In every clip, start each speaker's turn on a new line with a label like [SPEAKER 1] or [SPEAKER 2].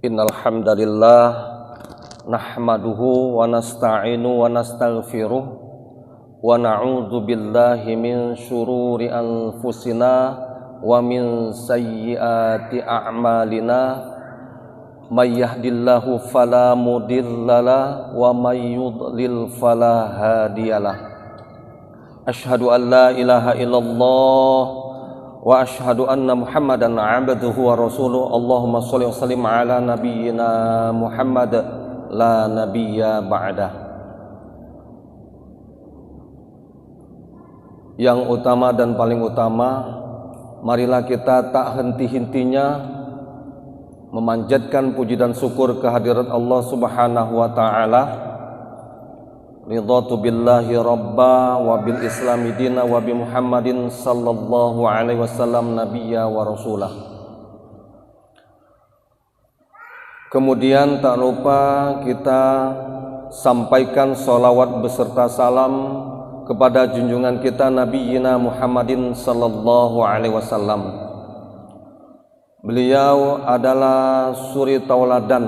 [SPEAKER 1] Innal hamdalillah nahmaduhu wa nasta'inu wa nastaghfiruh wa na'udzu billahi min syururi anfusina wa min sayyiati a'malina may yahdillahu fala mudhillalah wa may yudlil fala hadiyalah. Asyhadu an la ilaha illallah wa asyhadu anna Muhammadan abduhu wa rasuluh. Allahumma sholli wa sallim ala nabiyyina Muhammad la nabiyya ba'dah. Yang utama dan paling utama, marilah kita tak henti-hentinya memanjatkan puji dan syukur kehadirat Allah Subhanahu wa taala. Ridhatu billahi rabba wa bil islami dina wa bi Muhammadin sallallahu alaihi wasallam nabiyya wa rasulah. Kemudian tak lupa kita sampaikan sholawat beserta salam kepada junjungan kita Nabiyyina Muhammadin sallallahu alaihi wasallam. Beliau adalah suri tauladan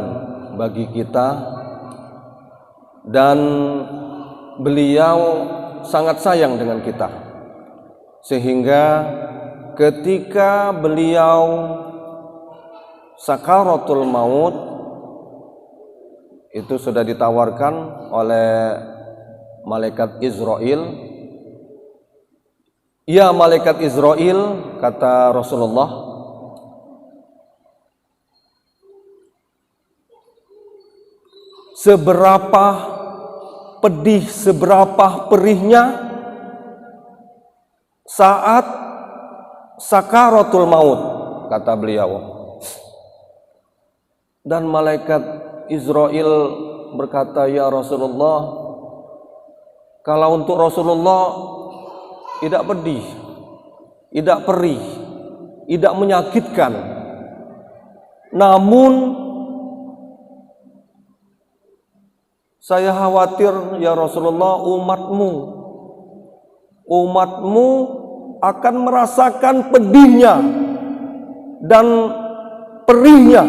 [SPEAKER 1] bagi kita dan beliau sangat sayang dengan kita, sehingga ketika beliau sakaratul maut itu sudah ditawarkan oleh malaikat Israel. Ya malaikat Israel, kata Rasulullah, seberapa pedih, seberapa perihnya saat sakaratul maut, kata beliau. Dan malaikat Israel berkata, ya Rasulullah, kalau untuk Rasulullah tidak pedih, tidak perih, tidak menyakitkan, namun saya khawatir ya Rasulullah, umatmu akan merasakan pedihnya dan perihnya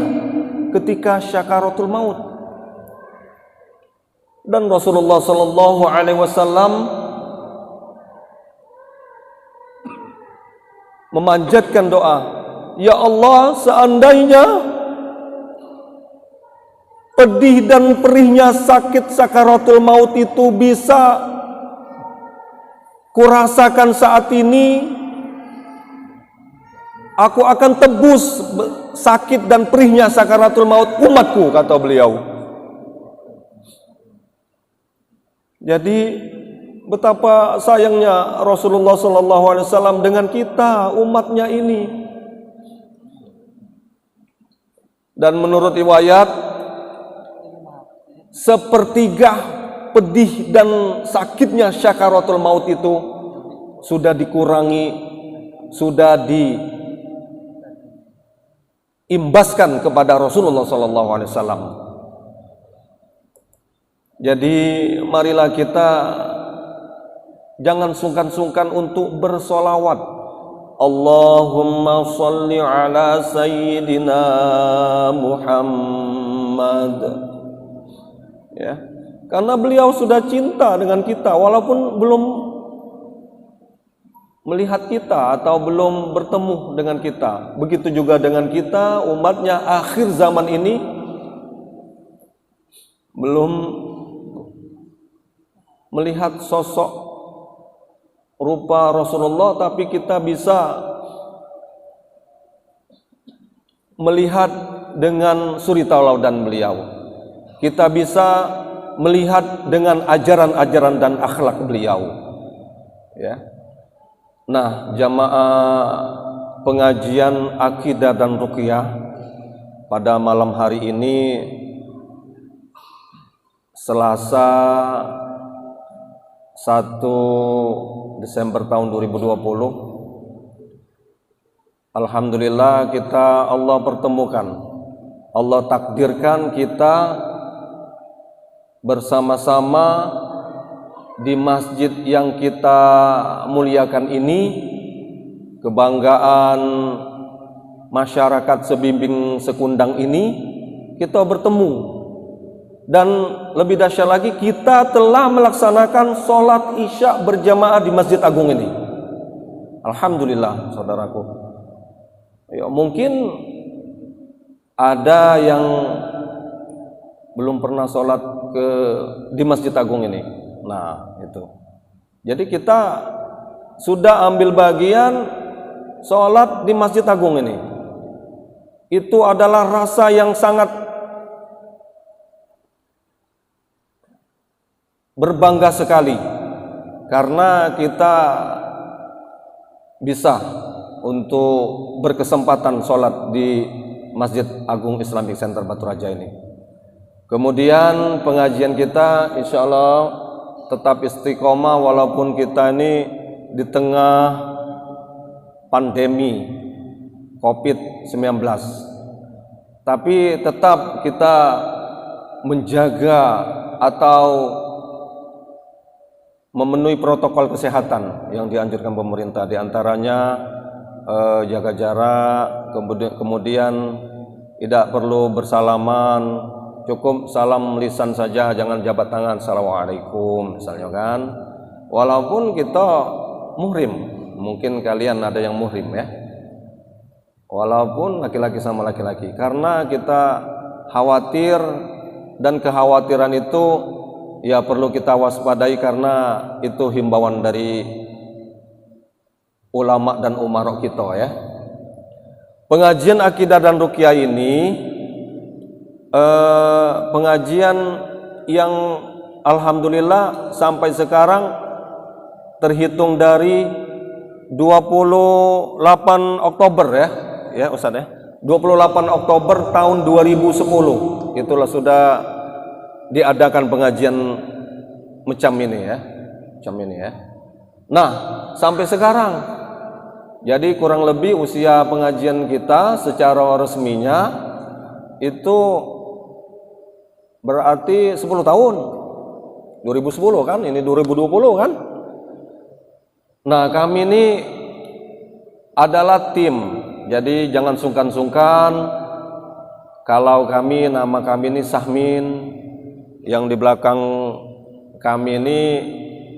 [SPEAKER 1] ketika syakaratul maut. Dan Rasulullah sallallahu alaihi wasallam memanjatkan doa, ya Allah, seandainya pedih dan perihnya sakit sakaratul maut itu bisa kurasakan saat ini, aku akan tebus sakit dan perihnya sakaratul maut umatku, kata beliau. Jadi betapa sayangnya Rasulullah SAW dengan kita, umatnya ini. Dan menurut riwayat, sepertiga pedih dan sakitnya syakaratul maut itu sudah dikurangi, sudah diimbaskan kepada Rasulullah SAW. Jadi marilah kita jangan sungkan-sungkan untuk bersolawat. Allahumma sholli ala sayyidina Muhammad. Ya, karena beliau sudah cinta dengan kita walaupun belum melihat kita atau belum bertemu dengan kita. Begitu juga dengan kita, umatnya akhir zaman ini belum melihat sosok rupa Rasulullah, tapi kita bisa melihat dengan suri tauladan beliau. Kita bisa melihat dengan ajaran-ajaran dan akhlak beliau. Ya. Nah, jamaah pengajian akidah dan ruqyah pada malam hari ini, Selasa 1 Desember tahun 2020, alhamdulillah kita Allah pertemukan, Allah takdirkan kita bersama-sama di masjid yang kita muliakan ini, kebanggaan masyarakat Sebimbing Sekundang ini, kita bertemu, dan lebih dahsyat lagi kita telah melaksanakan sholat isya berjamaah di Masjid Agung ini. Alhamdulillah saudaraku. Ya, mungkin ada yang belum pernah sholat di Masjid Agung ini. Nah itu, jadi kita sudah ambil bagian sholat di Masjid Agung ini. Itu adalah rasa yang sangat berbangga sekali, karena kita bisa untuk berkesempatan sholat di Masjid Agung Islamic Center Batu Raja ini. Kemudian pengajian kita insya Allah tetap istiqomah walaupun kita ini di tengah pandemi COVID-19, tapi tetap kita menjaga atau memenuhi protokol kesehatan yang dianjurkan pemerintah, diantaranya jaga jarak, kemudian tidak perlu bersalaman, cukup salam lisan saja, jangan jabat tangan, assalamualaikum misalnya kan. Walaupun kita muhrim, mungkin kalian ada yang muhrim ya, walaupun laki-laki sama laki-laki, karena kita khawatir, dan kekhawatiran itu ya perlu kita waspadai karena itu himbauan dari ulama dan umarok kita ya. Pengajian akidah dan ruqyah ini pengajian yang alhamdulillah sampai sekarang terhitung dari 28 Oktober ya Ustaz ya. 28 Oktober tahun 2010 itulah sudah diadakan pengajian macam ini ya. Nah, sampai sekarang jadi kurang lebih usia pengajian kita secara resminya itu berarti 10 tahun. 2010 kan, ini 2020 kan. Nah, kami ini adalah tim. Jadi jangan sungkan-sungkan kalau nama kami ini Sahmin, yang di belakang kami ini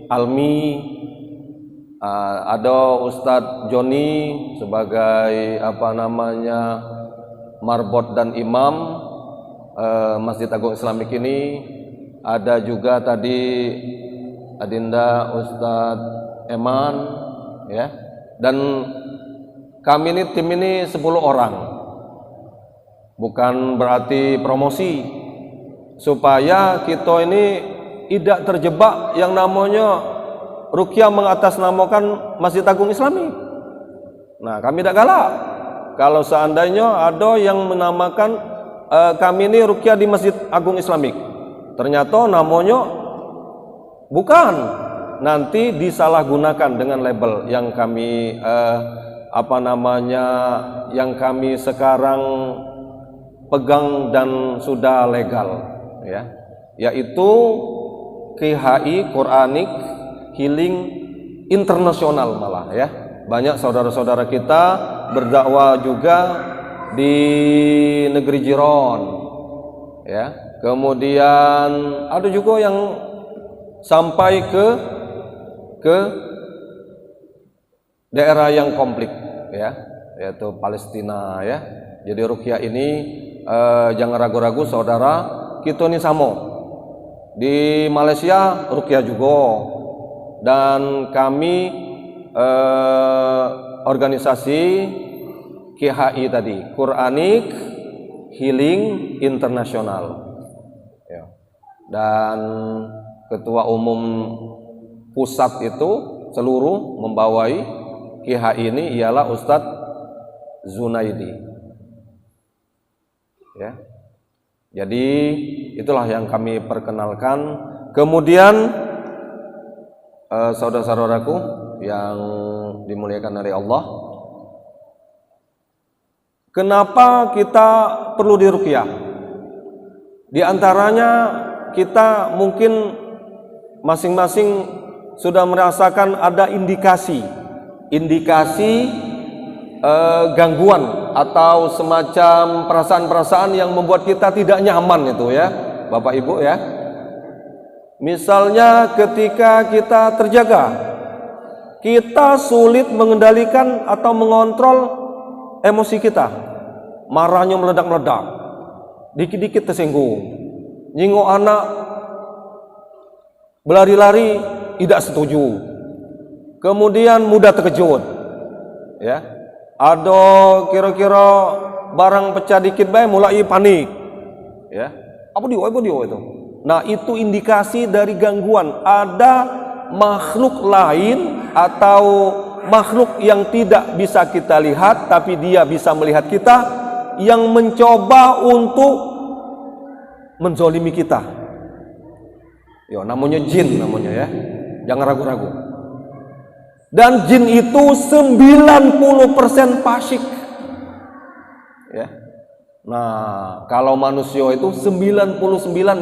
[SPEAKER 1] Almi, ada Ustadz Joni sebagai marbot dan imam Masjid Agung Islamik ini, ada juga tadi Adinda Ustadz Eman ya, dan kami ini tim ini 10 orang, bukan berarti promosi, supaya kita ini tidak terjebak yang namanya ruqyah mengatasnamakan Masjid Agung Islami. Nah, kami tidak galak kalau seandainya ada yang menamakan kami ini ruqyah di Masjid Agung Islamik, ternyata namanya bukan, nanti disalahgunakan dengan label yang kami yang kami sekarang pegang dan sudah legal ya, yaitu KHI Quranic Healing Internasional malah ya. Banyak saudara-saudara kita berdakwah juga di negeri jiran ya. Kemudian ada juga yang sampai ke daerah yang konflik ya, yaitu Palestina ya. Jadi ruqyah ini jangan ragu-ragu saudara, kita ini sama. Di Malaysia ruqyah juga, dan kami organisasi KHI tadi, Quranic Healing Internasional ya. Dan ketua umum pusat itu seluruh membawai KHI ini ialah Ustadz Zunaidi ya. Jadi itulah yang kami perkenalkan. Kemudian saudara-saudaraku yang dimuliakan oleh Allah, kenapa kita perlu diruqyah? Di antaranya kita mungkin masing-masing sudah merasakan ada indikasi gangguan atau semacam perasaan-perasaan yang membuat kita tidak nyaman itu ya, Bapak Ibu ya. Misalnya ketika kita terjaga, kita sulit mengendalikan atau mengontrol emosi kita. Marahnya meledak-meledak, dikit-dikit tersinggung, nyinggung anak, berlari-lari tidak setuju, kemudian mudah terkejut ya. Ada kira-kira barang pecah dikit bae mulai panik ya. Apa dia itu? Nah, itu indikasi dari gangguan. Ada makhluk lain atau makhluk yang tidak bisa kita lihat tapi dia bisa melihat kita, yang mencoba untuk menzolimi kita. Ya, namanya jin namanya ya. Jangan ragu-ragu. Dan jin itu 90% fasik. Ya. Nah, kalau manusia itu 99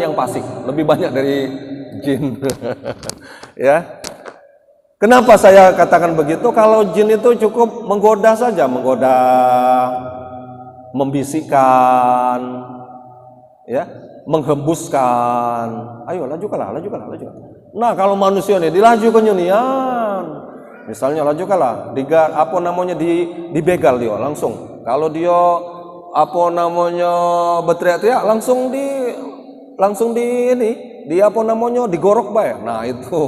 [SPEAKER 1] yang fasik, lebih banyak dari jin. Ya. Kenapa saya katakan begitu? Kalau jin itu cukup menggoda saja, membisikkan, ya, menghembuskan. Ayo lajukanlah. Nah, kalau manusia ini dilajukan nyunian. Misalnya lajukanlah, dibegal dia langsung. Kalau dia berteriak-teriak langsung digorok bae. Nah, itu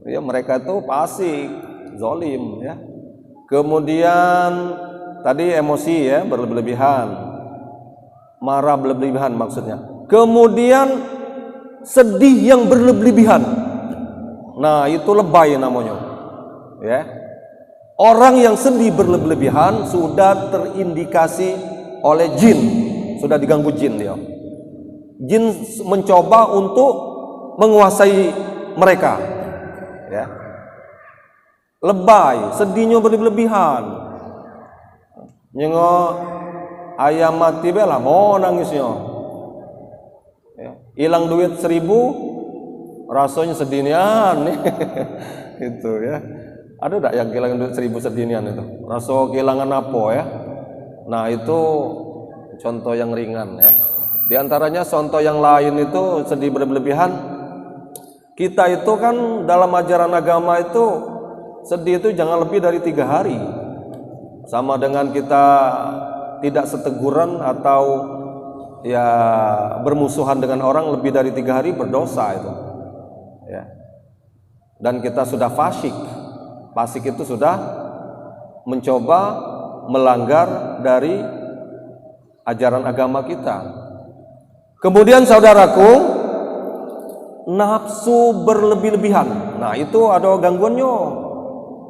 [SPEAKER 1] ya, mereka itu fasik, zalim ya. Kemudian tadi emosi ya, berlebihan, marah berlebihan maksudnya. Kemudian sedih yang berlebihan. Nah, itu lebay namanya. Ya. Orang yang sedih berlebihan sudah terindikasi oleh jin, sudah diganggu jin dia. Jin mencoba untuk menguasai mereka. Ya. Lebay, sedihnya berlebihan. Nyengok ayam mati bela mau nangisnya. Ya. Hilang duit 1.000 rasanya sedinian nih. Itu ya. Ada enggak yang kehilangan duit 1.000 sedinian itu? Rasa kehilangan apa ya? Nah, itu contoh yang ringan ya. Di antaranya contoh yang lain itu sedih berlebihan. Kita itu kan dalam ajaran agama itu sedih itu jangan lebih dari 3 hari. Sama dengan kita tidak seteguran atau ya bermusuhan dengan orang lebih dari 3 hari berdosa itu. Ya. Dan kita sudah fasik. Fasik itu sudah mencoba melanggar dari ajaran agama kita. Kemudian saudaraku, nafsu berlebih-lebihan. Nah, itu ada gangguannya.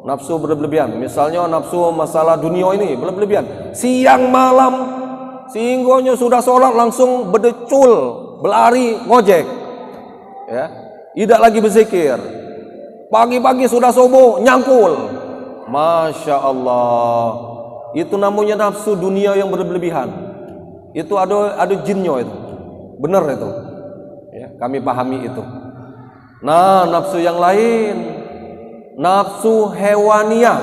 [SPEAKER 1] Nafsu berlebihan. Misalnya nafsu masalah dunia ini berlebihan. Siang malam sehinggonya sudah sholat langsung berdecul, berlari, ngojek. Ya, tidak lagi berzikir. Pagi-pagi sudah subuh nyangkul. Masya Allah. Itu namanya nafsu dunia yang berlebihan. Itu ada jinnya itu. Benar itu. Ya, kami pahami itu. Nah, nafsu yang lain, nafsu hewania.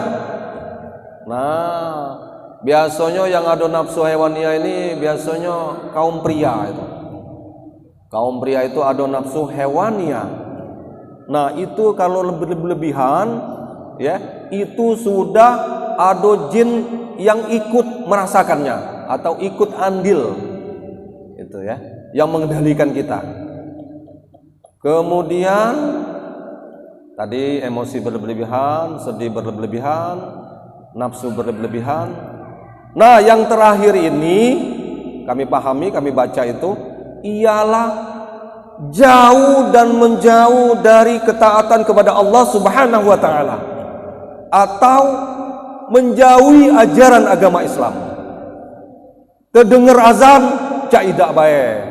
[SPEAKER 1] Nah, biasanya yang ada nafsu hewania ini biasanya kaum pria itu. Kaum pria itu ada nafsu hewania. Nah, itu kalau lebih-lebihan ya, itu sudah ada jin yang ikut merasakannya atau ikut andil. Itu ya, yang mengendalikan kita. Kemudian tadi emosi berlebihan, sedih berlebihan, nafsu berlebihan. Nah, yang terakhir ini kami pahami, kami baca itu ialah jauh dan menjauh dari ketaatan kepada Allah Subhanahu wa taala atau menjauhi ajaran agama Islam. Terdengar azan caidak bae,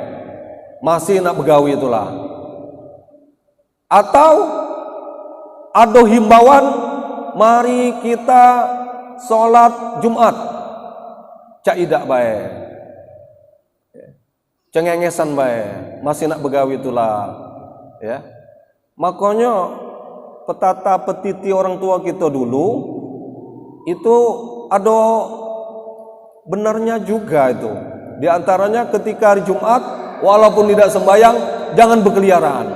[SPEAKER 1] masih nak begawi itulah. Atau ada himbauan mari kita sholat Jumat, caidak bae, cengengesan bae, masih nak begawi itulah. Ya, makanya petata petiti orang tua kita dulu itu
[SPEAKER 2] ada benarnya juga itu. Di antaranya ketika hari Jumat walaupun tidak sembahyang jangan berkeliaran.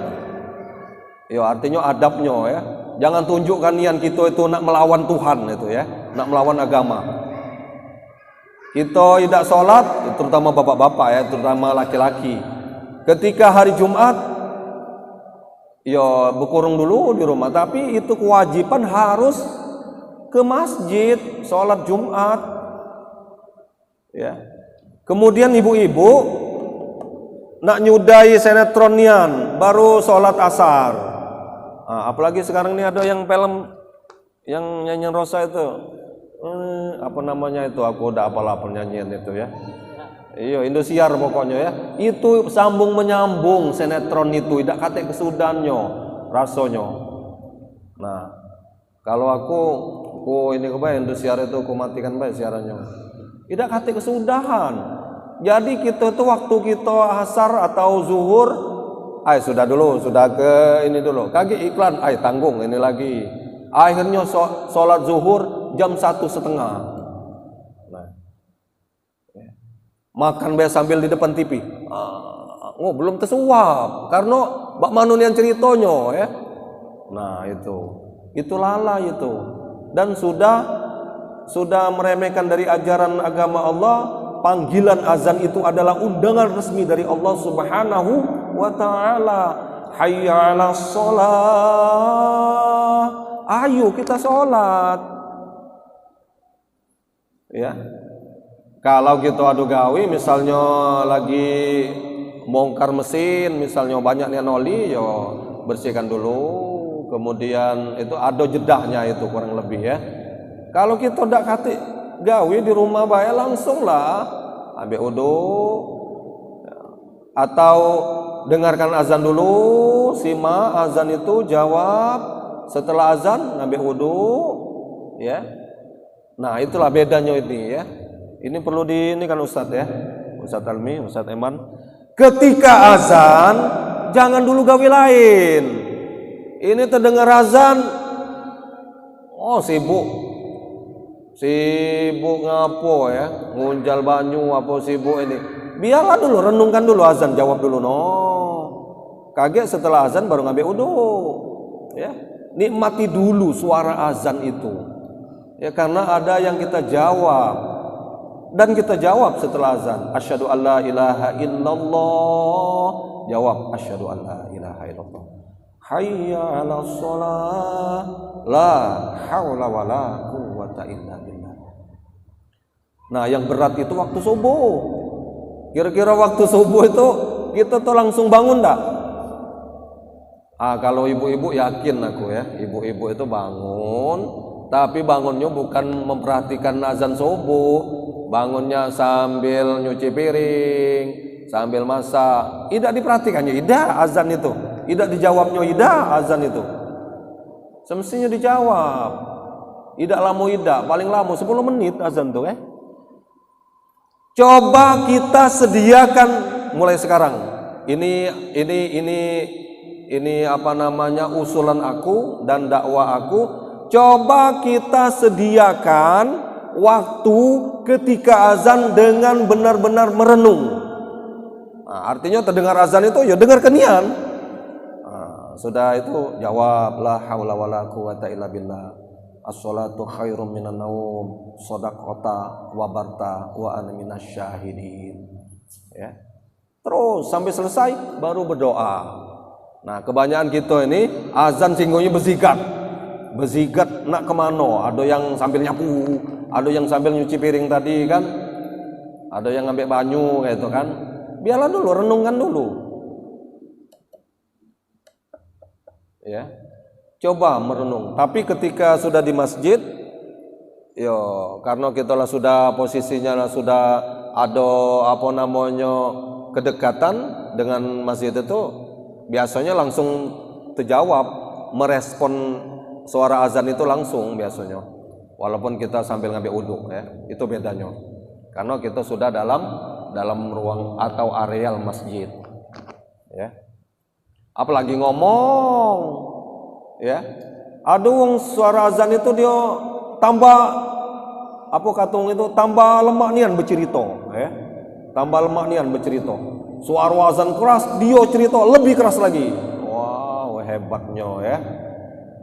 [SPEAKER 2] Ya artinya adabnya ya. Jangan tunjukkan niat kita itu nak melawan Tuhan itu ya, nak melawan agama. Kita tidak sholat, terutama bapak-bapak ya, terutama laki-laki. Ketika hari Jumat, ya berkurung dulu di rumah. Tapi itu kewajiban harus ke masjid, sholat Jumat. Ya. Kemudian ibu-ibu nak nyudai sinetronian, baru sholat asar. Nah, apalagi sekarang ini ada yang film yang nyanyian Rosa itu, apa namanya itu? Aku udah apalah penyanyian itu ya. Iya, Indosiar pokoknya ya. Itu sambung menyambung sinetron itu, tidak kate kesudannya rasanya. Nah, kalau aku ini kebayang Indosiar itu aku matikan baik siarannya. Tidak kate kesudahan. Jadi kita tuh waktu kita asar atau zuhur, sudah dulu, sudah ke ini dulu. Kaki iklan, tanggung ini lagi. Akhirnya sholat zuhur jam 1:30. Nah, makan biasa sambil di depan TV. Belum tersuap karena Mbak Manun yang ceritanya ya. Nah itu lala itu. Dan sudah meremehkan dari ajaran agama Allah. Panggilan azan itu adalah undangan resmi dari Allah Subhanahu wa ta'ala. Hayya 'alas shalah. Ayo kita sholat. Ya. Kalau kita adu gawe misalnya lagi bongkar mesin, misalnya banyak yang oli, ya bersihkan dulu. Kemudian itu ada jedahnya itu kurang lebih ya. Kalau kita tidak kate gawe di rumah bae langsung lah ambil wudu atau dengarkan azan dulu, simak azan itu, jawab setelah azan ambil wudu ya. Nah itulah bedanya ini ya. Ini perlu ini kan Ustadz ya, Ustadz Almi, Ustadz Eman. Ketika azan jangan dulu gawe lain. Ini terdengar azan, sibuk ngapo ya, ngunjal banyu apa sibuk ini. Biarlah dulu, renungkan dulu azan, jawab dulu Kaget setelah azan baru ngambil wudu. Ya, nikmati dulu suara azan itu. Ya karena ada yang kita jawab. Dan kita jawab setelah azan, asyhadu alla ilaha illallah. Jawab asyhadu alla ilaha illallah. Hayya 'alas shalah. La haula wala quwwata illa billah. Nah, yang berat itu waktu subuh. Kira-kira waktu subuh itu kita tuh langsung bangun enggak? Kalau ibu-ibu yakin aku ya, ibu-ibu itu bangun, tapi bangunnya bukan memperhatikan azan subuh, bangunnya sambil nyuci piring, sambil masak. Tidak diperhatikannya, tidak azan itu. Tidak dijawabnya, tidak azan itu. Semestinya dijawab. Tidak lama, tidak, paling lama 10 menit azan tuh Coba kita sediakan mulai sekarang. Ini apa namanya usulan aku dan dakwah aku. Coba kita sediakan waktu ketika azan dengan benar-benar merenung. Nah, artinya terdengar azan itu ya dengar kenian. Sudah itu jawab la haula wala quwata illa billah. As-salatu khairum minan naum. Shadaqata wa barta wa ana minasyahidin. Ya. Terus sampai selesai baru berdoa. Nah, kebanyakan kita ini azan singgungnya berzigat nak kemana? Ada yang sambil nyapu, ada yang sambil nyuci piring tadi kan, ada yang ngambil banyu kayak itu kan. Biarlah dulu, renungkan dulu. Ya, coba merenung. Tapi ketika sudah di masjid, karena kita lah sudah posisinya sudah ada apa namanya kedekatan dengan masjid itu, biasanya langsung terjawab, merespon suara azan itu langsung biasanya. Walaupun kita sambil ngambil wudhu ya, itu bedanya. Karena kita sudah dalam ruang atau areal masjid. Ya. Apalagi ngomong ya, aduh suara azan itu dia tambah apa katung itu tambah lemak nian bercerita, ya. Tambah lemak nian bercerita. Suara azan keras, dia cerita lebih keras lagi. Wow, hebatnya ya.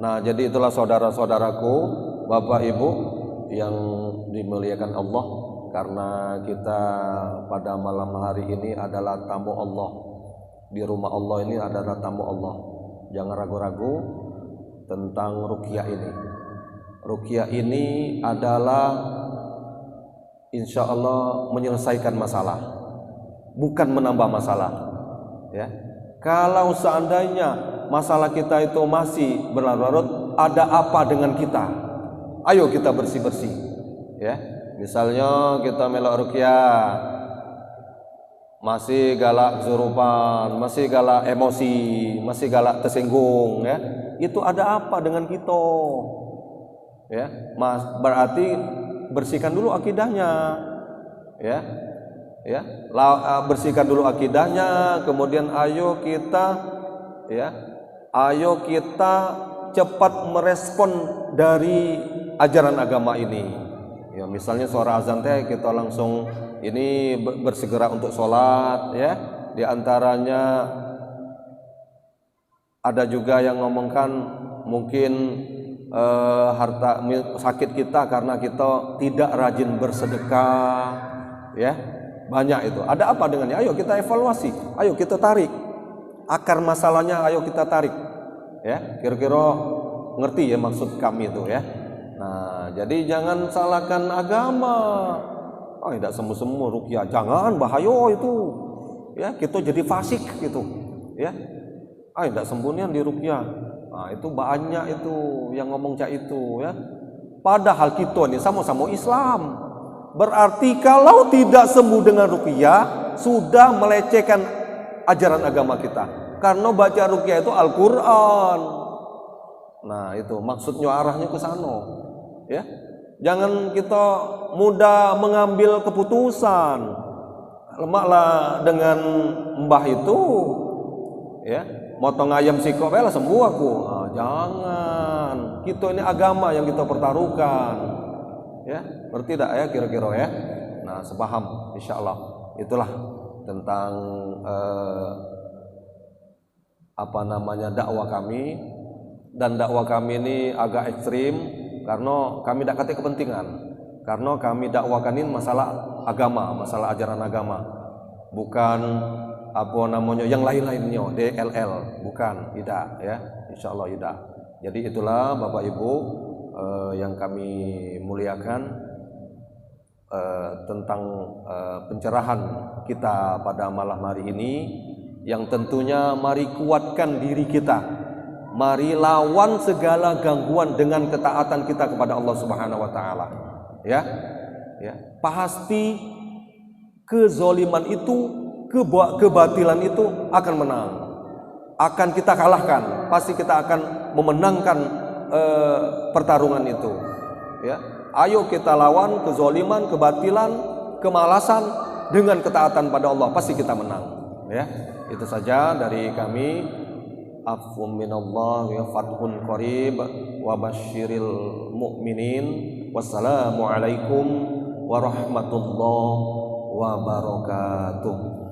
[SPEAKER 2] Nah, jadi itulah saudara-saudaraku, Bapak Ibu yang dimuliakan Allah, karena kita pada malam hari ini adalah tamu Allah. Di rumah Allah ini adalah tamu Allah. Jangan ragu-ragu tentang ruqyah ini. Ruqyah ini adalah insya Allah menyelesaikan masalah, bukan menambah masalah. Ya, kalau seandainya masalah kita itu masih berlarut-larut, ada apa dengan kita? Ayo kita bersih-bersih. Ya, misalnya kita melok ruqyah, masih galak kesurupan, masih galak emosi, masih galak tersinggung, ya, itu ada apa dengan kita? Ya, berarti bersihkan dulu akidahnya, ya, bersihkan dulu akidahnya, kemudian ayo kita cepat merespon dari ajaran agama ini. Ya, misalnya suara azan teh kita langsung ini bersegera untuk sholat, ya. Di antaranya ada juga yang ngomongkan mungkin harta sakit kita karena kita tidak rajin bersedekah, ya, banyak itu. Ada apa dengannya? Ayo kita evaluasi, ayo kita tarik akar masalahnya, ayo kita tarik, ya. Kira-kira ngerti ya maksud kami itu, ya. Nah, jadi jangan salahkan agama. Oh, tidak semu-semu ruqyah, jangan, bahaya itu, ya. Kita jadi fasik gitu, ya. Tidak sembunyian di ruqyah. Nah, itu banyak itu yang ngomong cak itu, ya. Padahal kita ini sama-sama Islam. Berarti kalau tidak sembuh dengan ruqyah, sudah melecehkan ajaran agama kita. Karena baca ruqyah itu Al-Qur'an. Nah, itu maksudnya arahnya ke sana, ya. Jangan kita mudah mengambil keputusan. Lemaklah dengan mbah itu, ya. Motong ayam sikok lah sembuh aku. Nah, jangan. Kita ini agama yang kita pertaruhkan. Ya, ngerti tidak ya kira-kira ya? Nah, sepaham insyaallah. Itulah tentang dakwah kami, dan dakwah kami ini agak ekstrim karena kami tidak kata kepentingan. Karena kami dakwakan ini masalah agama, masalah ajaran agama. Bukan yang lain-lainnya, DLL, bukan, tidak ya, insyaallah tidak. Jadi itulah Bapak Ibu yang kami muliakan tentang pencerahan kita pada malam hari ini, yang tentunya mari kuatkan diri kita, mari lawan segala gangguan dengan ketaatan kita kepada Allah Subhanahu wa taala. Ya. Pasti kezaliman itu, kebatilan itu akan menang, akan kita kalahkan, pasti kita akan memenangkan pertarungan itu, ya. Ayo kita lawan kezaliman, kebatilan, kemalasan dengan ketaatan pada Allah, pasti kita menang, ya. Itu saja dari kami. Afwun minallah wa fathun qarib wa basyiril mu'minin. Wassalamualaikum warahmatullahi wabarakatuh.